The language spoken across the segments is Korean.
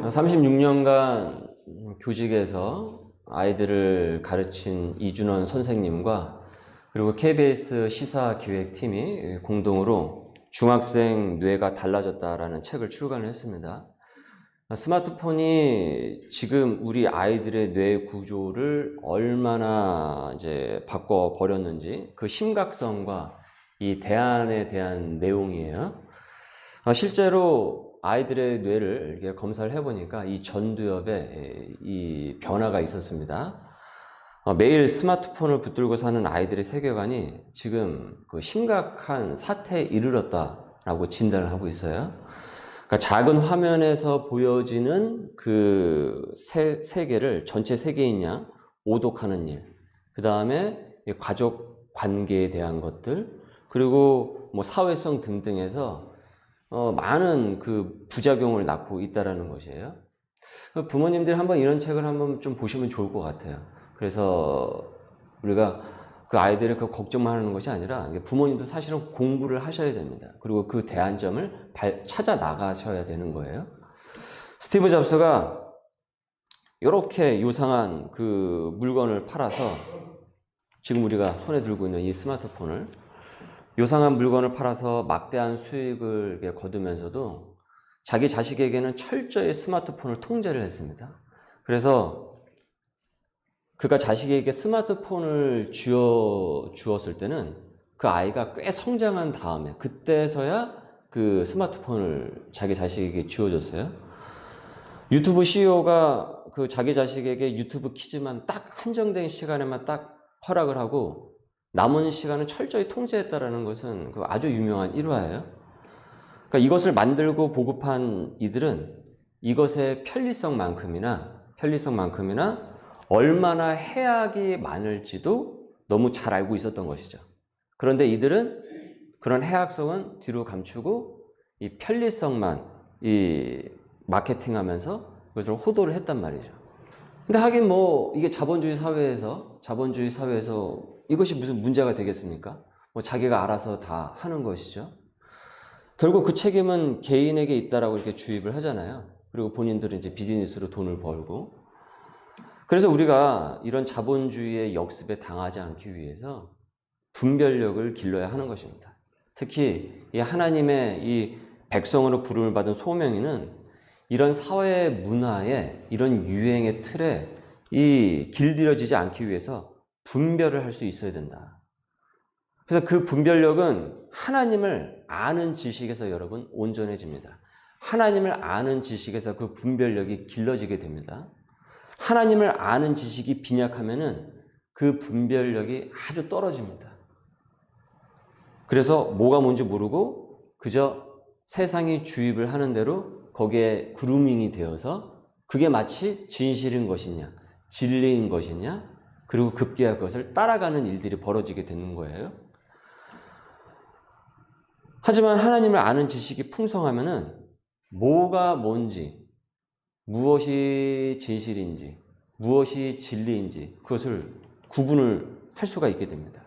36년간 교직에서 아이들을 가르친 이준원 선생님과 그리고 KBS 시사기획팀이 공동으로 중학생 뇌가 달라졌다라는 책을 출간을 했습니다. 스마트폰이 지금 우리 아이들의 뇌 구조를 얼마나 이제 바꿔버렸는지 그 심각성과 이 대안에 대한 내용이에요. 실제로 아이들의 뇌를 이렇게 검사를 해보니까 이 전두엽에 이 변화가 있었습니다. 매일 스마트폰을 붙들고 사는 아이들의 세계관이 지금 그 심각한 사태에 이르렀다라고 진단을 하고 있어요. 그러니까 작은 화면에서 보여지는 그 세계를 전체 세계인 양 오독하는 일, 그 다음에 가족 관계에 대한 것들, 그리고 뭐 사회성 등등에서 많은 그 부작용을 낳고 있다라는 것이에요. 부모님들이 한번 이런 책을 한번 좀 보시면 좋을 것 같아요. 그래서 우리가 그 아이들의 그 걱정만 하는 것이 아니라 부모님도 사실은 공부를 하셔야 됩니다. 그리고 그 대안점을 찾아 나가셔야 되는 거예요. 스티브 잡스가 이렇게 요상한 그 물건을 팔아서 지금 우리가 손에 들고 있는 이 스마트폰을 요상한 물건을 팔아서 막대한 수익을 거두면서도 자기 자식에게는 철저히 스마트폰을 통제를 했습니다. 그래서 그가 자식에게 스마트폰을 주었을 때는 그 아이가 꽤 성장한 다음에 그때서야 그 스마트폰을 자기 자식에게 주어줬어요. 유튜브 CEO가 그 자기 자식에게 유튜브 키즈만 딱 한정된 시간에만 딱 허락을 하고 남은 시간은 철저히 통제했다라는 것은 그 아주 유명한 일화예요. 그러니까 이것을 만들고 보급한 이들은 이것의 편리성만큼이나 얼마나 해악이 많을지도 너무 잘 알고 있었던 것이죠. 그런데 이들은 그런 해악성은 뒤로 감추고 이 편리성만 이 마케팅하면서 그것을 호도를 했단 말이죠. 근데 하긴 뭐 이게 자본주의 사회에서 이것이 무슨 문제가 되겠습니까? 뭐 자기가 알아서 다 하는 것이죠. 결국 그 책임은 개인에게 있다라고 이렇게 주입을 하잖아요. 그리고 본인들은 이제 비즈니스로 돈을 벌고. 그래서 우리가 이런 자본주의의 역습에 당하지 않기 위해서 분별력을 길러야 하는 것입니다. 특히 이 하나님의 이 백성으로 부름을 받은 소명이는 이런 사회 문화에 이런 유행의 틀에 이 길들여지지 않기 위해서 분별을 할 수 있어야 된다. 그래서 그 분별력은 하나님을 아는 지식에서 여러분 온전해집니다. 하나님을 아는 지식에서 그 분별력이 길러지게 됩니다. 하나님을 아는 지식이 빈약하면은 그 분별력이 아주 떨어집니다. 그래서 뭐가 뭔지 모르고 그저 세상이 주입을 하는 대로 거기에 그루밍이 되어서 그게 마치 진실인 것이냐, 진리인 것이냐, 그리고 급기야 그것을 따라가는 일들이 벌어지게 되는 거예요. 하지만 하나님을 아는 지식이 풍성하면은 뭐가 뭔지, 무엇이 진실인지, 무엇이 진리인지 그것을 구분을 할 수가 있게 됩니다.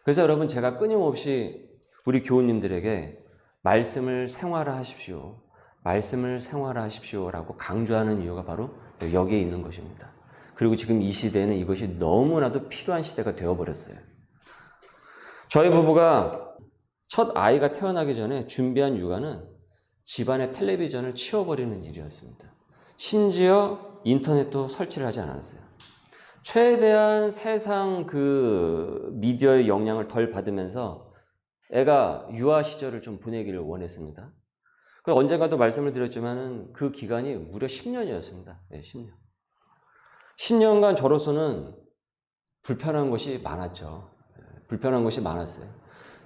그래서 여러분 제가 끊임없이 우리 교우님들에게 말씀을 생활화하십시오. 말씀을 생활화하십시오라고 강조하는 이유가 바로 여기에 있는 것입니다. 그리고 지금 이 시대에는 이것이 너무나도 필요한 시대가 되어버렸어요. 저희 부부가 첫 아이가 태어나기 전에 준비한 육아는 집안의 텔레비전을 치워버리는 일이었습니다. 심지어 인터넷도 설치를 하지 않았어요. 최대한 세상 그 미디어의 영향을 덜 받으면서 애가 유아 시절을 좀 보내기를 원했습니다. 언젠가도 말씀을 드렸지만은 그 기간이 무려 10년이었습니다. 네, 10년. 10년간 저로서는 불편한 것이 많았죠. 불편한 것이 많았어요.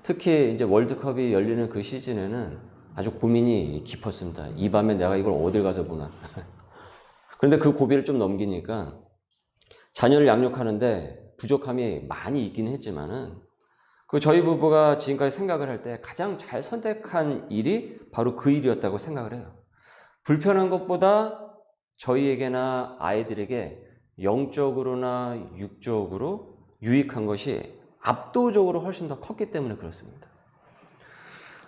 특히 이제 월드컵이 열리는 그 시즌에는 아주 고민이 깊었습니다. 이 밤에 내가 이걸 어딜 가서 보나. 그런데 그 고비를 좀 넘기니까 자녀를 양육하는데 부족함이 많이 있긴 했지만은 그 저희 부부가 지금까지 생각을 할 때 가장 잘 선택한 일이 바로 그 일이었다고 생각을 해요. 불편한 것보다 저희에게나 아이들에게 영적으로나 육적으로 유익한 것이 압도적으로 훨씬 더 컸기 때문에 그렇습니다.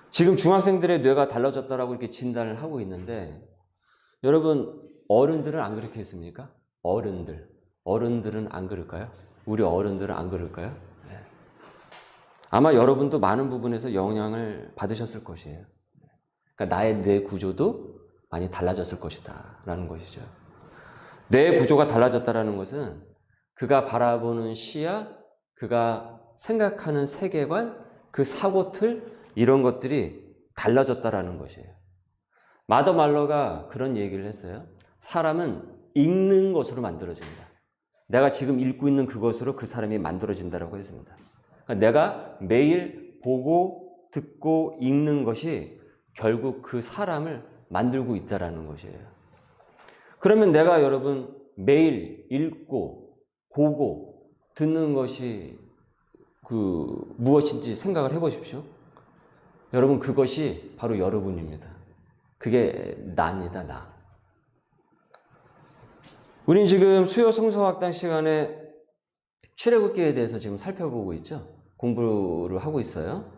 지금 중학생들의 뇌가 달라졌다라고 이렇게 진단을 하고 있는데 여러분, 어른들은 안 그렇게 했습니까? 어른들은 안 그럴까요? 우리 어른들은 안 그럴까요? 네. 아마 여러분도 많은 부분에서 영향을 받으셨을 것이에요. 그러니까 나의 뇌 구조도 많이 달라졌을 것이다 라는 것이죠. 뇌 구조가 달라졌다라는 것은 그가 바라보는 시야, 그가 생각하는 세계관, 그 사고틀, 이런 것들이 달라졌다라는 것이에요. 마더 말러가 그런 얘기를 했어요. 사람은 읽는 것으로 만들어진다. 내가 지금 읽고 있는 그것으로 그 사람이 만들어진다라고 했습니다. 그러니까 내가 매일 보고 듣고 읽는 것이 결국 그 사람을 만들고 있다라는 것이에요. 그러면 내가 여러분 매일 읽고 보고 듣는 것이 무엇인지 생각을 해보십시오. 여러분, 그것이 바로 여러분입니다. 그게 나입니다, 나. 우린 지금 수요 성서학당 시간에 출애굽기에 대해서 지금 살펴보고 있죠. 공부를 하고 있어요.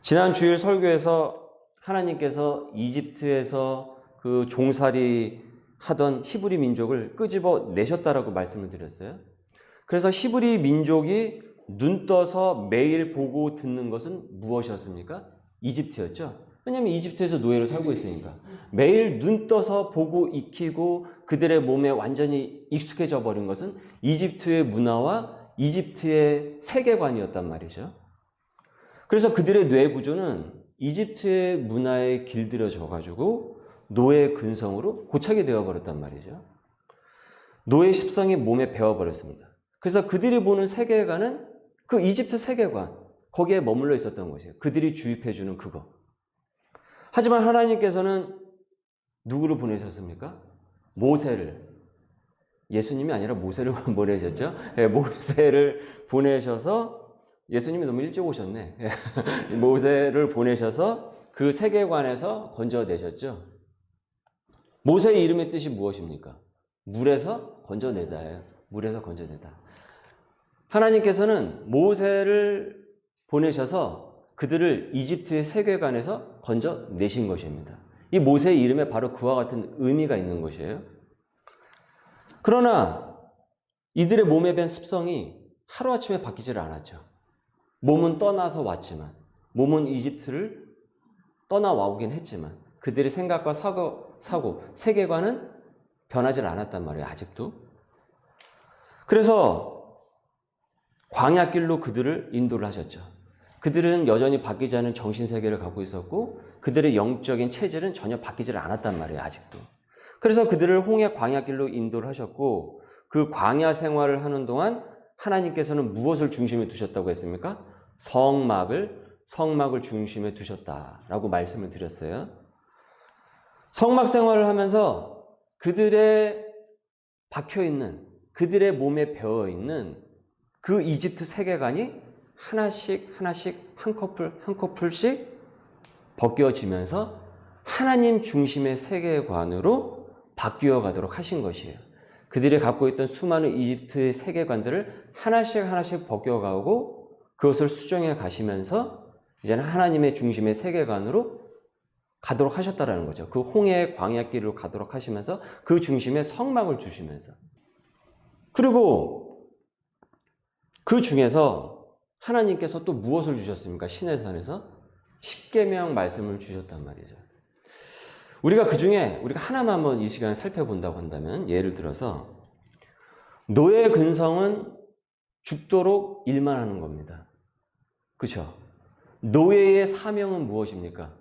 지난 주일 설교에서 하나님께서 이집트에서 그 종살이 하던 히브리 민족을 끄집어 내셨다라고 말씀을 드렸어요. 그래서 히브리 민족이 눈 떠서 매일 보고 듣는 것은 무엇이었습니까? 이집트였죠. 왜냐하면 이집트에서 노예로 살고 있으니까. 매일 눈 떠서 보고 익히고 그들의 몸에 완전히 익숙해져 버린 것은 이집트의 문화와 이집트의 세계관이었단 말이죠. 그래서 그들의 뇌 구조는 이집트의 문화에 길들여져 가지고 노예 근성으로 고착이 되어버렸단 말이죠. 노예 십성이 몸에 배어버렸습니다. 그래서 그들이 보는 세계관은 그 이집트 세계관, 거기에 머물러 있었던 것이에요. 그들이 주입해주는 그거. 하지만 하나님께서는 누구를 보내셨습니까? 모세를. 예수님이 아니라 모세를 보내셨죠. 모세를 보내셔서, 예수님이 너무 일찍 오셨네. 모세를 보내셔서 그 세계관에서 건져내셨죠. 모세의 이름의 뜻이 무엇입니까? 물에서 건져내다예요. 물에서 건져내다. 하나님께서는 모세를 보내셔서 그들을 이집트의 세계관에서 건져내신 것입니다. 이 모세의 이름에 바로 그와 같은 의미가 있는 것이에요. 그러나 이들의 몸에 밴 습성이 하루아침에 바뀌지를 않았죠. 몸은 떠나서 왔지만, 몸은 이집트를 떠나와 오긴 했지만 그들의 생각과 사고, 세계관은 변하지 않았단 말이에요. 아직도. 그래서 광야길로 그들을 인도를 하셨죠. 그들은 여전히 바뀌지 않은 정신세계를 갖고 있었고 그들의 영적인 체질은 전혀 바뀌지 않았단 말이에요. 아직도. 그래서 그들을 홍해 광야길로 인도를 하셨고 그 광야 생활을 하는 동안 하나님께서는 무엇을 중심에 두셨다고 했습니까? 성막을 중심에 두셨다라고 말씀을 드렸어요. 성막 생활을 하면서 그들의 박혀있는, 그들의 몸에 배어있는 그 이집트 세계관이 하나씩 한 커플씩 벗겨지면서 하나님 중심의 세계관으로 바뀌어 가도록 하신 것이에요. 그들이 갖고 있던 수많은 이집트의 세계관들을 하나씩 벗겨가고 그것을 수정해 가시면서 이제는 하나님의 중심의 세계관으로 가도록 하셨다라는 거죠. 그 홍해의 광야길로 가도록 하시면서 그 중심에 성막을 주시면서. 그리고 그 중에서 하나님께서 또 무엇을 주셨습니까? 시내산에서 십계명 말씀을 주셨단 말이죠. 우리가 그 중에 우리가 하나만 한번 이 시간에 살펴본다고 한다면, 예를 들어서 노예 근성은 죽도록 일만 하는 겁니다. 그렇죠? 노예의 사명은 무엇입니까?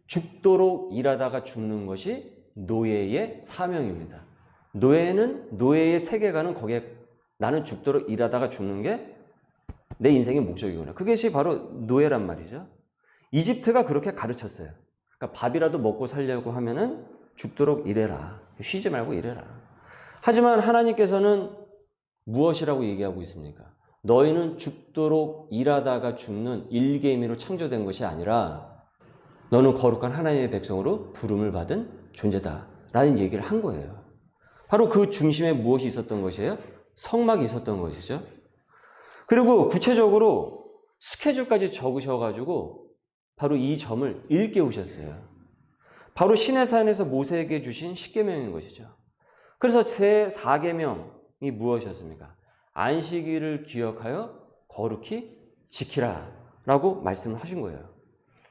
죽도록 일하다가 죽는 것이 노예의 사명입니다. 노예의 세계관은 거기에 나는 죽도록 일하다가 죽는 게 내 인생의 목적이구나. 그것이 바로 노예란 말이죠. 이집트가 그렇게 가르쳤어요. 그러니까 밥이라도 먹고 살려고 하면은 죽도록 일해라. 쉬지 말고 일해라. 하지만 하나님께서는 무엇이라고 얘기하고 있습니까? 너희는 죽도록 일하다가 죽는 일개미로 창조된 것이 아니라 너는 거룩한 하나님의 백성으로 부름을 받은 존재다 라는 얘기를 한 거예요. 바로 그 중심에 무엇이 있었던 것이에요? 성막이 있었던 것이죠. 그리고 구체적으로 스케줄까지 적으셔가지고 바로 이 점을 일깨우셨어요. 바로 시내산에서 모세에게 주신 10계명인 것이죠. 그래서 제 4계명이 무엇이었습니까? 안식일을 기억하여 거룩히 지키라 라고 말씀하신 거예요.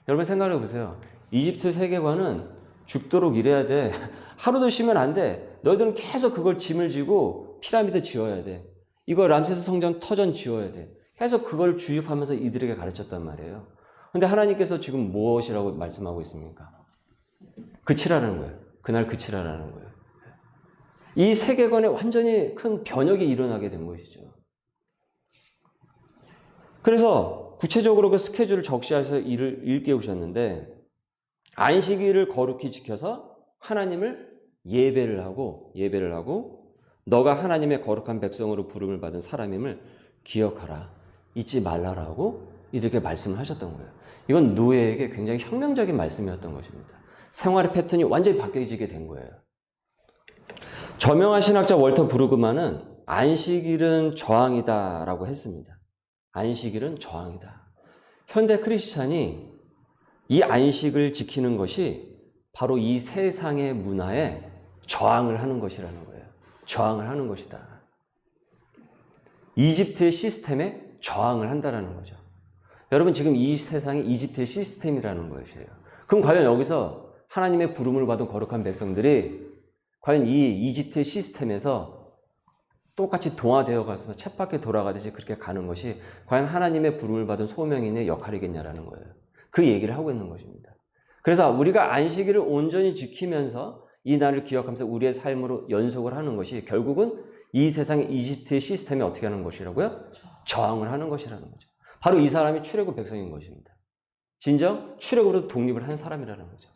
여러분 생각해 보세요. 이집트 세계관은 죽도록 일해야 돼. 하루도 쉬면 안 돼. 너희들은 계속 그걸 짐을 지고 피라미드 지어야 돼. 이거 람세스 성전 터전 지어야 돼. 계속 그걸 주입하면서 이들에게 가르쳤단 말이에요. 근데 하나님께서 지금 무엇이라고 말씀하고 있습니까? 그치라는 거예요. 그날 그치라는 거예요. 이 세계관에 완전히 큰 변혁이 일어나게 된 것이죠. 그래서 구체적으로 그 스케줄을 적시해서 일을 일깨우셨는데 안식일을 거룩히 지켜서 하나님을 예배를 하고 너가 하나님의 거룩한 백성으로 부름을 받은 사람임을 기억하라. 잊지 말라라고 이들에게 말씀을 하셨던 거예요. 이건 노예에게 굉장히 혁명적인 말씀이었던 것입니다. 생활의 패턴이 완전히 바뀌어지게 된 거예요. 저명한 신학자 월터 브루그만은 안식일은 저항이다라고 했습니다. 안식일은 저항이다. 현대 크리스찬이 이 안식을 지키는 것이 바로 이 세상의 문화에 저항을 하는 것이라는 거예요. 저항을 하는 것이다. 이집트의 시스템에 저항을 한다는 거죠. 여러분 지금 이 세상이 이집트의 시스템이라는 것이에요. 그럼 과연 여기서 하나님의 부름을 받은 거룩한 백성들이 과연 이 이집트의 시스템에서 똑같이 동화되어 가서 쳇바퀴 돌아가듯이 그렇게 가는 것이 과연 하나님의 부름을 받은 소명인의 역할이겠냐라는 거예요. 그 얘기를 하고 있는 것입니다. 그래서 우리가 안식일을 온전히 지키면서 이 날을 기억하면서 우리의 삶으로 연속을 하는 것이 결국은 이 세상의 이집트의 시스템에 어떻게 하는 것이라고요? 저항을 하는 것이라는 거죠. 바로 이 사람이 출애굽 백성인 것입니다. 진정 출애굽으로 독립을 한 사람이라는 거죠.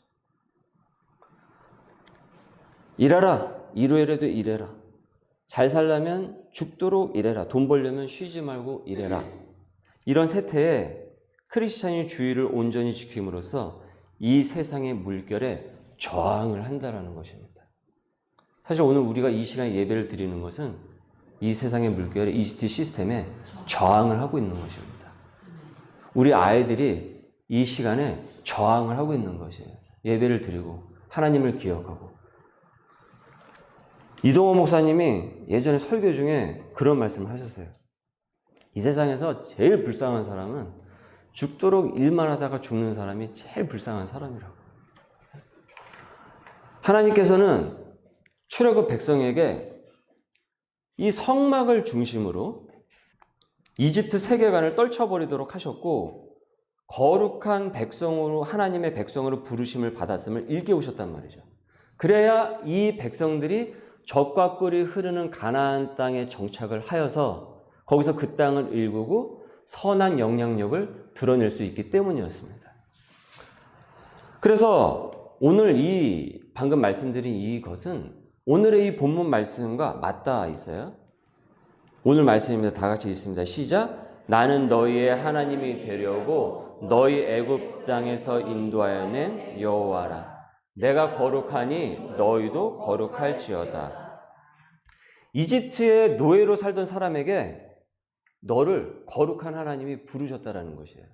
일하라. 이루애라도 일해라. 잘 살려면 죽도록 일해라. 돈 벌려면 쉬지 말고 일해라. 이런 세태에 크리스찬이 주의를 온전히 지킴으로써 이 세상의 물결에 저항을 한다는 것입니다. 사실 오늘 우리가 이 시간에 예배를 드리는 것은 이 세상의 물결에 이집트 시스템에 저항을 하고 있는 것입니다. 우리 아이들이 이 시간에 저항을 하고 있는 것이에요. 예배를 드리고 하나님을 기억하고. 이동호 목사님이 예전에 설교 중에 그런 말씀을 하셨어요. 이 세상에서 제일 불쌍한 사람은 죽도록 일만 하다가 죽는 사람이 제일 불쌍한 사람이라고. 하나님께서는 출애굽 백성에게 이 성막을 중심으로 이집트 세계관을 떨쳐버리도록 하셨고 거룩한 백성으로 하나님의 백성으로 부르심을 받았음을 일깨우셨단 말이죠. 그래야 이 백성들이 적과 꿀이 흐르는 가나안 땅에 정착을 하여서 거기서 그 땅을 일구고 선한 영향력을 드러낼 수 있기 때문이었습니다. 그래서 오늘 이 방금 말씀드린 이것은 오늘의 이 본문 말씀과 맞닿아 있어요. 오늘 말씀입니다. 다 같이 읽습니다. 시작. 나는 너희의 하나님이 되려고 너희 애굽 땅에서 인도하여 낸 여호와라. 내가 거룩하니 너희도 거룩할지어다. 이집트의 노예로 살던 사람에게 너를 거룩한 하나님이 부르셨다라는 것이에요.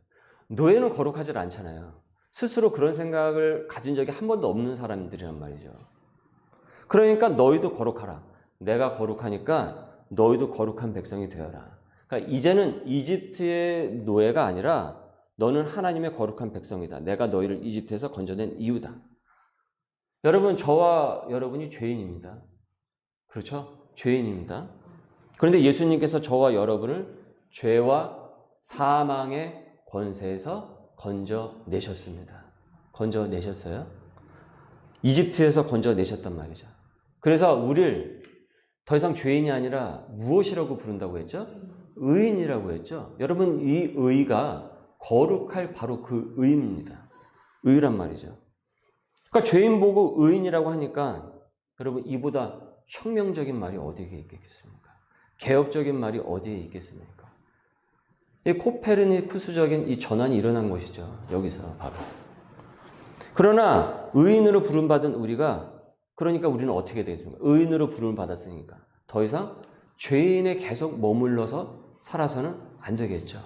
노예는 거룩하지 않잖아요. 스스로 그런 생각을 가진 적이 한 번도 없는 사람들이란 말이죠. 그러니까 너희도 거룩하라. 내가 거룩하니까 너희도 거룩한 백성이 되어라. 그러니까 이제는 이집트의 노예가 아니라 너는 하나님의 거룩한 백성이다. 내가 너희를 이집트에서 건져낸 이유다. 여러분, 저와 여러분이 죄인입니다. 그렇죠? 죄인입니다. 그런데 예수님께서 저와 여러분을 죄와 사망의 권세에서 건져내셨습니다. 건져내셨어요. 이집트에서 건져내셨단 말이죠. 그래서 우리를 더 이상 죄인이 아니라 무엇이라고 부른다고 했죠? 의인이라고 했죠. 여러분, 이 의가 거룩할 바로 그 의입니다. 의란 말이죠. 그러니까 죄인 보고 의인이라고 하니까 여러분 이보다 혁명적인 말이 어디에 있겠습니까? 개혁적인 말이 어디에 있겠습니까? 이 코페르니쿠스적인 이 전환이 일어난 것이죠. 여기서 바로. 그러나 의인으로 부름받은 우리가 그러니까 우리는 어떻게 되겠습니까? 의인으로 부름을 받았으니까 더 이상 죄인에 계속 머물러서 살아서는 안 되겠죠.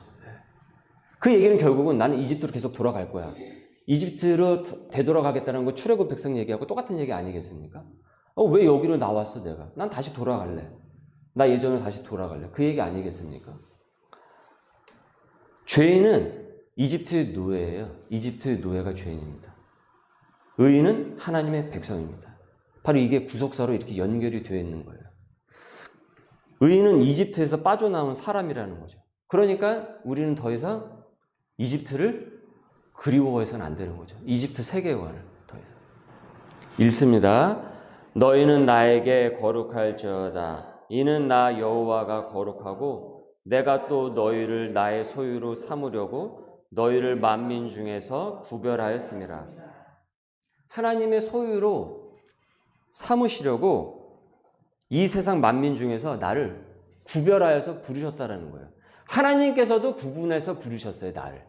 그 얘기는 결국은 나는 이집트로 계속 돌아갈 거야. 이집트로 되돌아가겠다는 거 출애굽 백성 얘기하고 똑같은 얘기 아니겠습니까? 왜 여기로 나왔어 내가? 난 다시 돌아갈래. 나 예전으로 다시 돌아갈래. 그 얘기 아니겠습니까? 죄인은 이집트의 노예예요. 이집트의 노예가 죄인입니다. 의인은 하나님의 백성입니다. 바로 이게 구속사로 이렇게 연결이 되어 있는 거예요. 의인은 이집트에서 빠져나온 사람이라는 거죠. 그러니까 우리는 더 이상 이집트를 그리워해서는 안 되는 거죠. 이집트 세계관을 더 이상. 읽습니다. 너희는 나에게 거룩할지어다. 이는 나 여호와가 거룩하고 내가 또 너희를 나의 소유로 삼으려고 너희를 만민 중에서 구별하였음이라. 하나님의 소유로 삼으시려고 이 세상 만민 중에서 나를 구별하여서 부르셨다라는 거예요. 하나님께서도 구분해서 부르셨어요, 나를.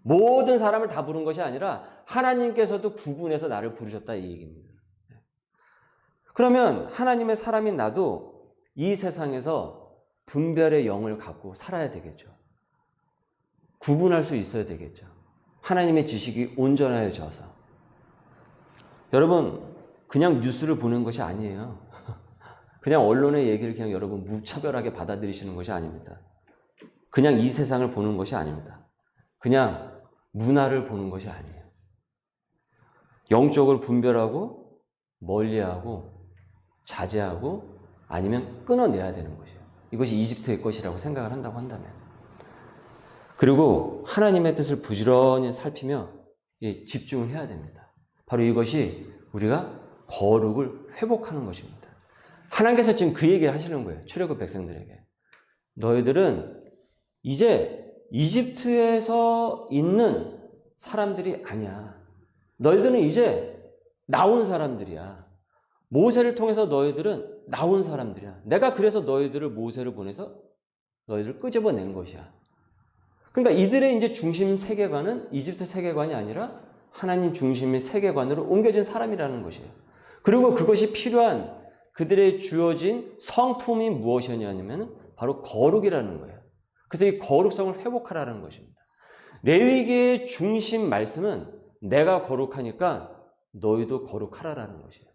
모든 사람을 다 부른 것이 아니라 하나님께서도 구분해서 나를 부르셨다 이 얘기입니다. 그러면 하나님의 사람인 나도 이 세상에서 분별의 영을 갖고 살아야 되겠죠. 구분할 수 있어야 되겠죠. 하나님의 지식이 온전해져서. 여러분, 그냥 뉴스를 보는 것이 아니에요. 그냥 언론의 얘기를 그냥 여러분 무차별하게 받아들이시는 것이 아닙니다. 그냥 이 세상을 보는 것이 아닙니다. 그냥 문화를 보는 것이 아니에요. 영적으로 분별하고 멀리하고 자제하고 아니면 끊어내야 되는 것이에요. 이것이 이집트의 것이라고 생각을 한다고 한다면. 그리고 하나님의 뜻을 부지런히 살피며 집중을 해야 됩니다. 바로 이것이 우리가 거룩을 회복하는 것입니다. 하나님께서 지금 그 얘기를 하시는 거예요. 출애굽 백성들에게. 너희들은 이제 이집트에서 있는 사람들이 아니야. 너희들은 이제 나온 사람들이야. 모세를 통해서 너희들은 나온 사람들이야. 내가 그래서 너희들을 모세를 보내서 너희들을 끄집어낸 것이야. 그러니까 이들의 이제 중심 세계관은 이집트 세계관이 아니라 하나님 중심의 세계관으로 옮겨진 사람이라는 것이에요. 그리고 그것이 필요한 그들의 주어진 성품이 무엇이냐면 바로 거룩이라는 거예요. 그래서 이 거룩성을 회복하라는 것입니다. 레위기의 중심 말씀은 내가 거룩하니까 너희도 거룩하라라는 것이에요.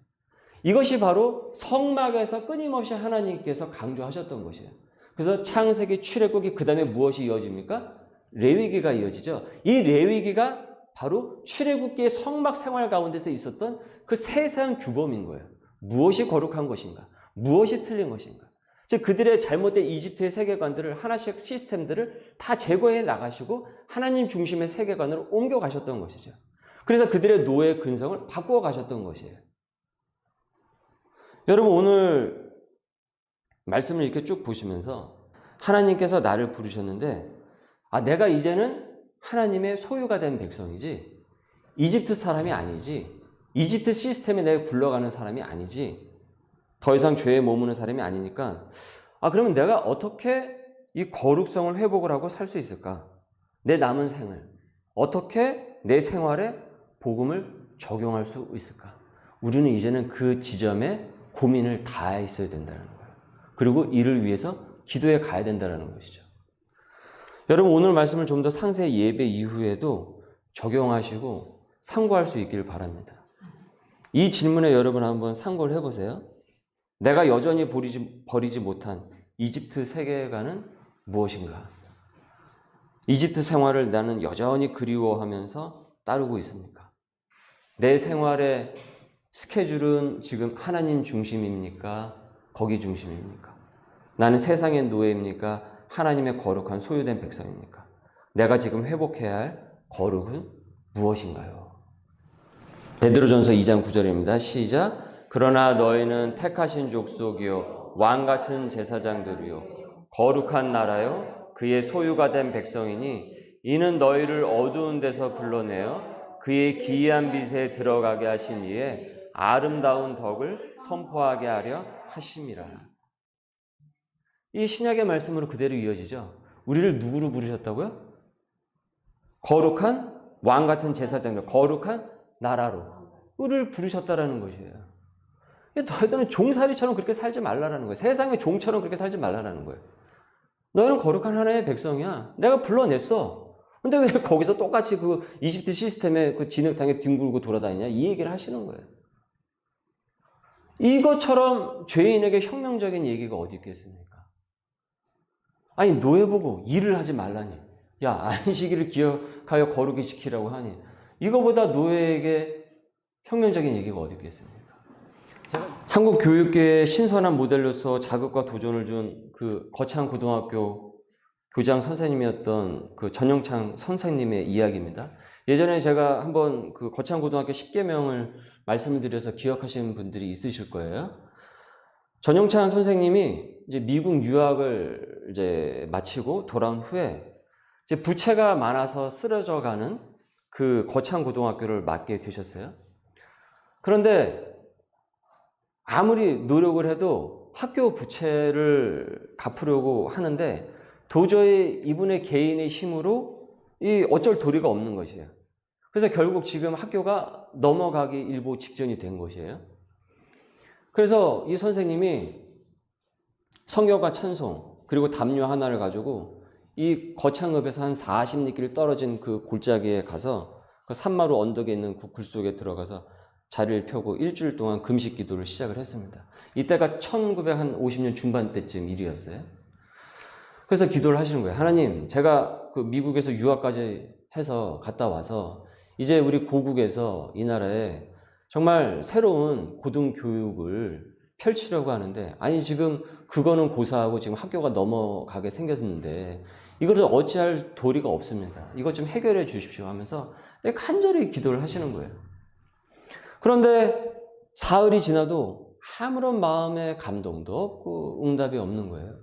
이것이 바로 성막에서 끊임없이 하나님께서 강조하셨던 것이에요. 그래서 창세기, 출애굽이 그 다음에 무엇이 이어집니까? 레위기가 이어지죠. 이 레위기가 바로 출애굽기의 성막 생활 가운데서 있었던 그 세세한 규범인 거예요. 무엇이 거룩한 것인가? 무엇이 틀린 것인가? 즉 그들의 잘못된 이집트의 세계관들을 하나씩 시스템들을 다 제거해 나가시고 하나님 중심의 세계관으로 옮겨가셨던 것이죠. 그래서 그들의 노예 근성을 바꾸어 가셨던 것이에요. 여러분 오늘 말씀을 이렇게 쭉 보시면서 하나님께서 나를 부르셨는데 내가 이제는 하나님의 소유가 된 백성이지 이집트 사람이 아니지 이집트 시스템에 내가 굴러가는 사람이 아니지 더 이상 죄에 머무는 사람이 아니니까 그러면 내가 어떻게 이 거룩성을 회복을 하고 살 수 있을까? 내 남은 생을 어떻게 내 생활에 복음을 적용할 수 있을까? 우리는 이제는 그 지점에 고민을 다 있어야 된다는 거예요. 그리고 이를 위해서 기도해 가야 된다는 것이죠. 여러분 오늘 말씀을 좀 더 상세히 예배 이후에도 적용하시고 상고할 수 있기를 바랍니다. 이 질문에 여러분 한번 상고를 해보세요. 내가 여전히 버리지 못한 이집트 세계관은 무엇인가? 이집트 생활을 나는 여전히 그리워하면서 따르고 있습니까? 내 생활의 스케줄은 지금 하나님 중심입니까? 거기 중심입니까? 나는 세상의 노예입니까? 하나님의 거룩한 소유된 백성입니까? 내가 지금 회복해야 할 거룩은 무엇인가요? 베드로전서 2장 9절입니다. 시작. 그러나 너희는 택하신 족속이요 왕같은 제사장들이요 거룩한 나라요 그의 소유가 된 백성이니 이는 너희를 어두운 데서 불러내어 그의 기이한 빛에 들어가게 하신 이에 아름다운 덕을 선포하게 하려 하심이라. 이 신약의 말씀으로 그대로 이어지죠. 우리를 누구로 부르셨다고요? 거룩한 왕같은 제사장들, 거룩한 나라로 우리를 부르셨다라는 것이에요. 너희들은 종살이처럼 그렇게 살지 말라라는 거예요. 세상의 종처럼 그렇게 살지 말라라는 거예요. 너희는 거룩한 하나님의 백성이야. 내가 불러냈어. 근데 왜 거기서 똑같이 그 이집트 시스템에 그 진흙탕에 뒹굴고 돌아다니냐? 이 얘기를 하시는 거예요. 이것처럼 죄인에게 혁명적인 얘기가 어디 있겠습니까? 아니, 노예 보고 일을 하지 말라니. 야, 안식일을 기억하여 거룩히 지키라고 하니. 이거보다 노예에게 혁명적인 얘기가 어디 있겠습니까? 한국 교육계의 신선한 모델로서 자극과 도전을 준 그 거창고등학교 교장 선생님이었던 그 전영창 선생님의 이야기입니다. 예전에 제가 한번 그 거창고등학교 10계명을 말씀을 드려서 기억하시는 분들이 있으실 거예요. 전영창 선생님이 이제 미국 유학을 이제 마치고 돌아온 후에 이제 부채가 많아서 쓰러져 가는 그 거창고등학교를 맡게 되셨어요. 그런데 아무리 노력을 해도 학교 부채를 갚으려고 하는데 도저히 이분의 개인의 힘으로 이 어쩔 도리가 없는 것이에요. 그래서 결국 지금 학교가 넘어가기 일보 직전이 된 것이에요. 그래서 이 선생님이 성경과 찬송 그리고 담요 하나를 가지고 이 거창읍에서 한 40리길 떨어진 그 골짜기에 가서 그 산마루 언덕에 있는 그 굴 속에 들어가서 자리를 펴고 일주일 동안 금식 기도를 시작을 했습니다. 이때가 1950년 중반 때쯤 일이었어요. 그래서 기도를 하시는 거예요. 하나님, 제가 그 미국에서 유학까지 해서 갔다 와서 이제 우리 고국에서 이 나라에 정말 새로운 고등교육을 펼치려고 하는데, 아니 지금 그거는 고사하고 지금 학교가 넘어가게 생겼는데 이것을 어찌할 도리가 없습니다. 이것 좀 해결해 주십시오 하면서 간절히 기도를 하시는 거예요. 그런데 사흘이 지나도 아무런 마음의 감동도 없고 응답이 없는 거예요.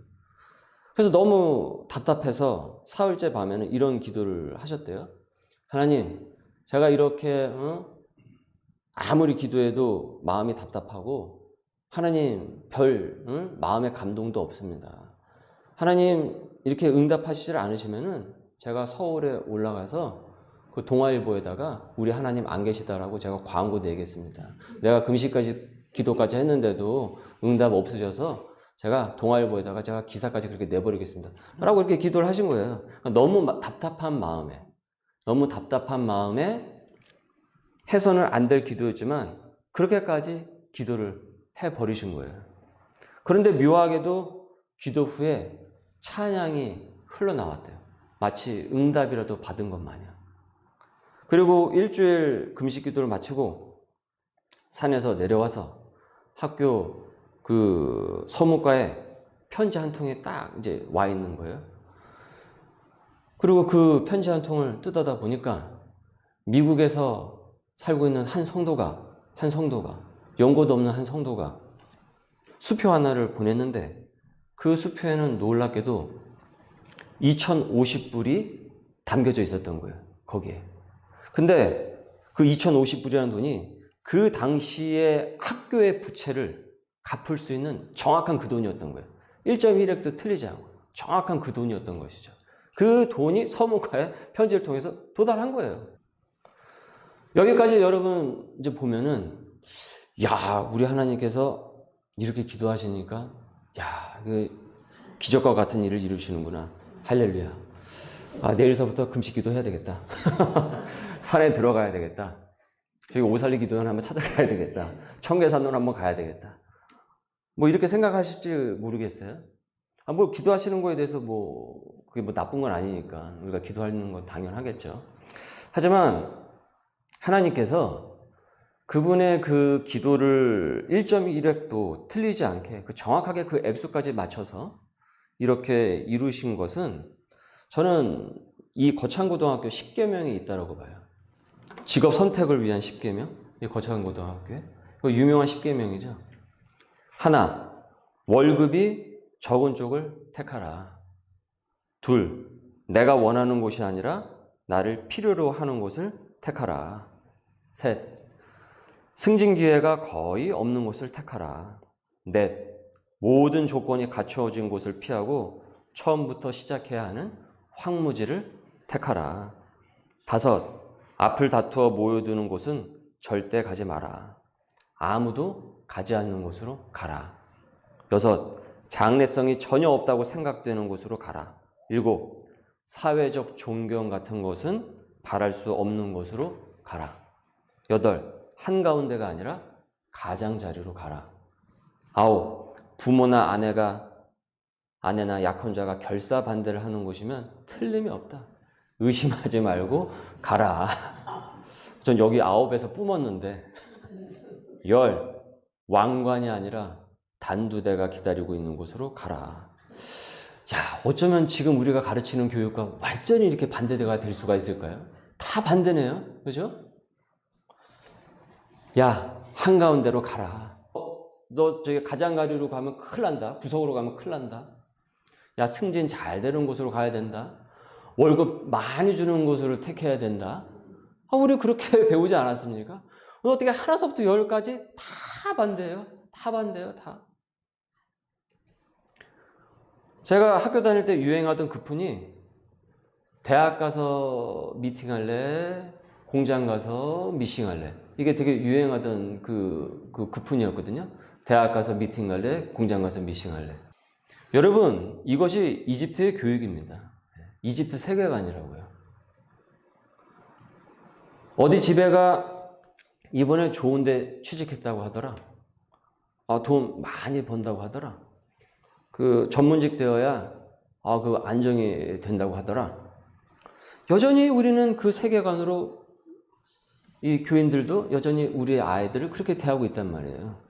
그래서 너무 답답해서 사흘째 밤에는 이런 기도를 하셨대요. 하나님, 제가 이렇게 아무리 기도해도 마음이 답답하고 하나님 마음의 감동도 없습니다. 하나님 이렇게 응답하시질 않으시면은 제가 서울에 올라가서 그 동아일보에다가 우리 하나님 안 계시다라고 제가 광고 내겠습니다. 내가 금식까지 기도까지 했는데도 응답 없으셔서 제가 동아일보에다가 제가 기사까지 그렇게 내버리겠습니다. 라고 이렇게 기도를 하신 거예요. 너무 답답한 마음에 해서는 안 될 기도였지만 그렇게까지 기도를 해버리신 거예요. 그런데 묘하게도 기도 후에 찬양이 흘러나왔대요. 마치 응답이라도 받은 것 마냥. 그리고 일주일 금식 기도를 마치고 산에서 내려와서 학교 그 서무과에 편지 한 통이 딱 이제 와 있는 거예요. 그리고 그 편지 한 통을 뜯어다 보니까 미국에서 살고 있는 한 성도가 연고도 없는 한 성도가 수표 하나를 보냈는데 그 수표에는 놀랍게도 2,050불이 담겨져 있었던 거예요. 거기에. 근데 그 2,050불이라는 돈이 그 당시에 학교의 부채를 갚을 수 있는 정확한 그 돈이었던 거예요. 1.1획도 틀리지 않고 정확한 그 돈이었던 것이죠. 그 돈이 서무과에 편지를 통해서 도달한 거예요. 여기까지 여러분 이제 보면은 야, 우리 하나님께서 이렇게 기도하시니까 야, 그 기적과 같은 일을 이루시는구나. 할렐루야. 아, 내일서부터 금식 기도 해야 되겠다. 산에 들어가야 되겠다. 저기 오살리 기도원 한번 찾아가야 되겠다. 청계산으로 한번 가야 되겠다. 뭐 이렇게 생각하실지 모르겠어요. 뭐 기도하시는 거에 대해서 그게 나쁜 건 아니니까 우리가 기도하는 건 당연하겠죠. 하지만 하나님께서 그분의 그 기도를 1.1획도 틀리지 않게 정확하게 그 액수까지 맞춰서 이렇게 이루신 것은 저는 이 거창고등학교 10계명이 있다고 봐요. 직업 선택을 위한 10계명, 이 거창고등학교에 유명한 10계명이죠. 하나, 월급이 적은 쪽을 택하라. 둘, 내가 원하는 곳이 아니라 나를 필요로 하는 곳을 택하라. 셋, 승진 기회가 거의 없는 곳을 택하라. 넷, 모든 조건이 갖추어진 곳을 피하고 처음부터 시작해야 하는 황무지를 택하라. 다섯, 앞을 다투어 모여드는 곳은 절대 가지 마라. 아무도 가지 않는 곳으로 가라. 여섯, 장래성이 전혀 없다고 생각되는 곳으로 가라. 일곱, 사회적 존경 같은 것은 바랄 수 없는 곳으로 가라. 8. 한가운데가 아니라 가장자리로 가라. 9. 부모나 아내나 약혼자가 결사반대를 하는 곳이면 틀림이 없다. 의심하지 말고 가라. 전 여기 9에서 뿜었는데 10. 왕관이 아니라 단두대가 기다리고 있는 곳으로 가라. 야, 어쩌면 지금 우리가 가르치는 교육과 완전히 이렇게 반대가 될 수가 있을까요? 다 반대네요. 그죠? 야, 한가운데로 가라. 너 저기 가장자리로 가면 큰일 난다. 구석으로 가면 큰일 난다. 야, 승진 잘 되는 곳으로 가야 된다. 월급 많이 주는 곳으로 택해야 된다. 우리 그렇게 배우지 않았습니까? 어떻게 하나서부터 10까지 다 반대예요. 다 반대예요. 다. 제가 학교 다닐 때 유행하던 급훈이 대학 가서 미팅할래, 공장 가서 미싱할래. 이게 되게 유행하던 그 급훈이었거든요. 대학 가서 미팅할래, 공장 가서 미싱할래. 여러분, 이것이 이집트의 교육입니다. 이집트 세계관이라고요. 어디 집애가 이번에 좋은데 취직했다고 하더라. 돈 많이 번다고 하더라. 그 전문직 되어야 그 안정이 된다고 하더라. 여전히 우리는 그 세계관으로 이 교인들도 여전히 우리의 아이들을 그렇게 대하고 있단 말이에요.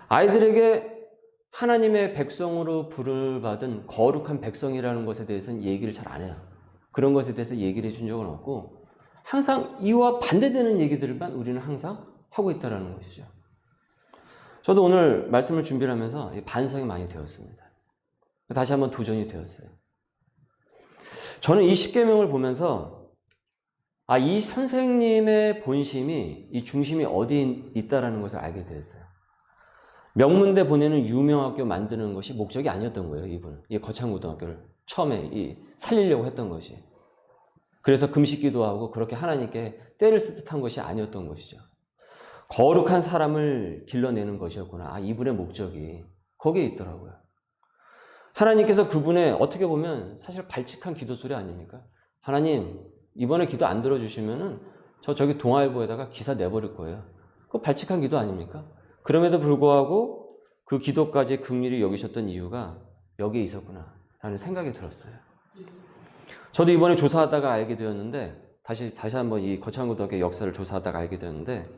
아이들에게 하나님의 백성으로 부를 받은 거룩한 백성이라는 것에 대해서는 얘기를 잘 안 해요. 그런 것에 대해서 얘기를 해준 적은 없고 항상 이와 반대되는 얘기들만 우리는 항상 하고 있다는 것이죠. 저도 오늘 말씀을 준비를 하면서 반성이 많이 되었습니다. 다시 한번 도전이 되었어요. 저는 이 십계명을 보면서 이 선생님의 본심이, 이 중심이 어디 있다라는 것을 알게 되었어요. 명문대 보내는 유명학교 만드는 것이 목적이 아니었던 거예요, 이분은. 이 거창고등학교를 처음에 살리려고 했던 것이. 그래서 금식기도 하고 그렇게 하나님께 때를 쓰듯한 것이 아니었던 것이죠. 거룩한 사람을 길러내는 것이었구나. 이분의 목적이 거기에 있더라고요. 하나님께서 그분의 어떻게 보면 사실 발칙한 기도 소리 아닙니까? 하나님, 이번에 기도 안 들어주시면은 저기 동아일보에다가 기사 내버릴 거예요. 그거 발칙한 기도 아닙니까? 그럼에도 불구하고 그 기도까지 긍휼히 여기셨던 이유가 여기에 있었구나 라는 생각이 들었어요. 저도 이번에 조사하다가 알게 되었는데 다시 한번 이 거창고등학교 역사를 조사하다가 알게 되었는데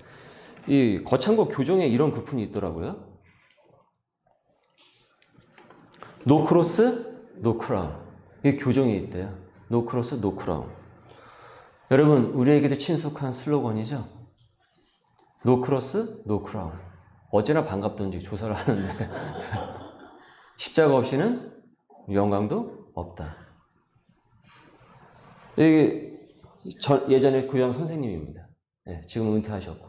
이 거창고 교정에 이런 구fun이 있더라고요. 노 크로스, 노 크라운. 이게 교정이 있대요. 노 크로스, 노 크라운. 여러분, 우리에게도 친숙한 슬로건이죠. 노 크로스, 노 크라운. 어찌나 반갑던지 조사를 하는데 십자가 없이는 영광도 없다. 이게 예전에 구형 선생님입니다. 지금 은퇴하셨고.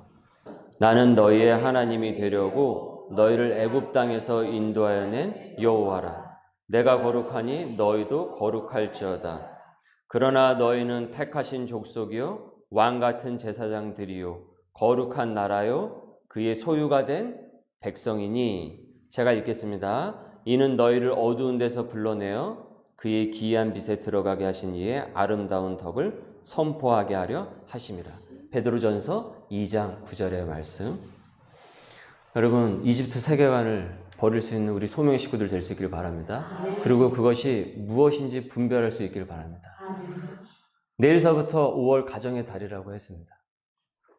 나는 너희의 하나님이 되려고 너희를 애굽 땅에서 인도하여 낸 여호와라. 내가 거룩하니 너희도 거룩할지어다. 그러나 너희는 택하신 족속이요 왕 같은 제사장들이요 거룩한 나라요 그의 소유가 된 백성이니. 제가 읽겠습니다. 이는 너희를 어두운 데서 불러내어 그의 기이한 빛에 들어가게 하신 이의 아름다운 덕을 선포하게 하려 하심이라. 베드로전서 2장 9절의 말씀. 여러분, 이집트 세계관을 버릴 수 있는 우리 소명의 식구들 될 수 있기를 바랍니다. 그리고 그것이 무엇인지 분별할 수 있기를 바랍니다. 내일서부터 5월 가정의 달이라고 했습니다.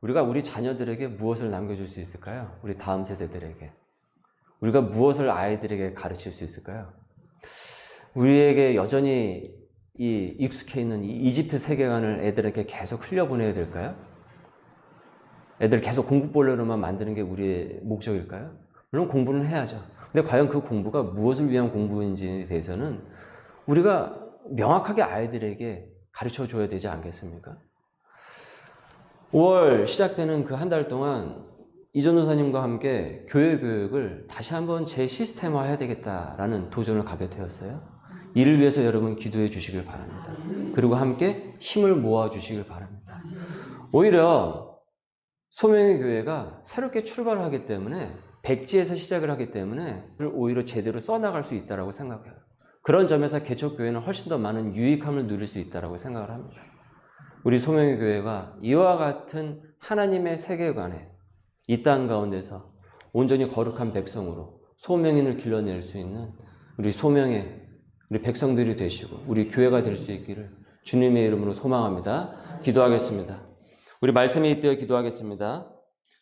우리가 우리 자녀들에게 무엇을 남겨줄 수 있을까요? 우리 다음 세대들에게. 우리가 무엇을 아이들에게 가르칠 수 있을까요? 우리에게 여전히 이 익숙해 있는 이 이집트 세계관을 애들에게 계속 흘려보내야 될까요? 애들 계속 공부벌레로만 만드는 게 우리의 목적일까요? 물론 공부는 해야죠. 근데 과연 그 공부가 무엇을 위한 공부인지에 대해서는 우리가 명확하게 아이들에게 가르쳐 줘야 되지 않겠습니까? 5월 시작되는 그 한 달 동안 이전도사님과 함께 교회 교육을 다시 한번 재시스템화 해야 되겠다라는 도전을 가게 되었어요. 이를 위해서 여러분 기도해 주시길 바랍니다. 그리고 함께 힘을 모아 주시길 바랍니다. 오히려 소명의 교회가 새롭게 출발을 하기 때문에 백지에서 시작을 하기 때문에 오히려 제대로 써나갈 수 있다고 생각해요. 그런 점에서 개척교회는 훨씬 더 많은 유익함을 누릴 수 있다고 생각을 합니다. 우리 소명의 교회가 이와 같은 하나님의 세계관에 이 땅 가운데서 온전히 거룩한 백성으로 소명인을 길러낼 수 있는 우리 소명의 우리 백성들이 되시고 우리 교회가 될 수 있기를 주님의 이름으로 소망합니다. 기도하겠습니다. 우리 말씀에 잇대어 기도하겠습니다.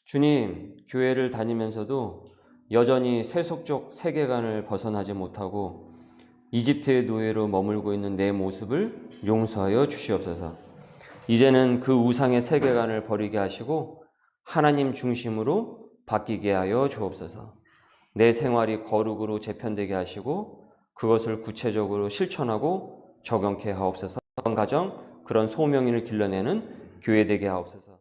주님, 교회를 다니면서도 여전히 세속적 세계관을 벗어나지 못하고 이집트의 노예로 머물고 있는 내 모습을 용서하여 주시옵소서. 이제는 그 우상의 세계관을 버리게 하시고 하나님 중심으로 바뀌게 하여 주옵소서. 내 생활이 거룩으로 재편되게 하시고 그것을 구체적으로 실천하고 적용케 하옵소서. 그런 가정, 그런 소명인을 길러내는 교회 되게 하옵소서.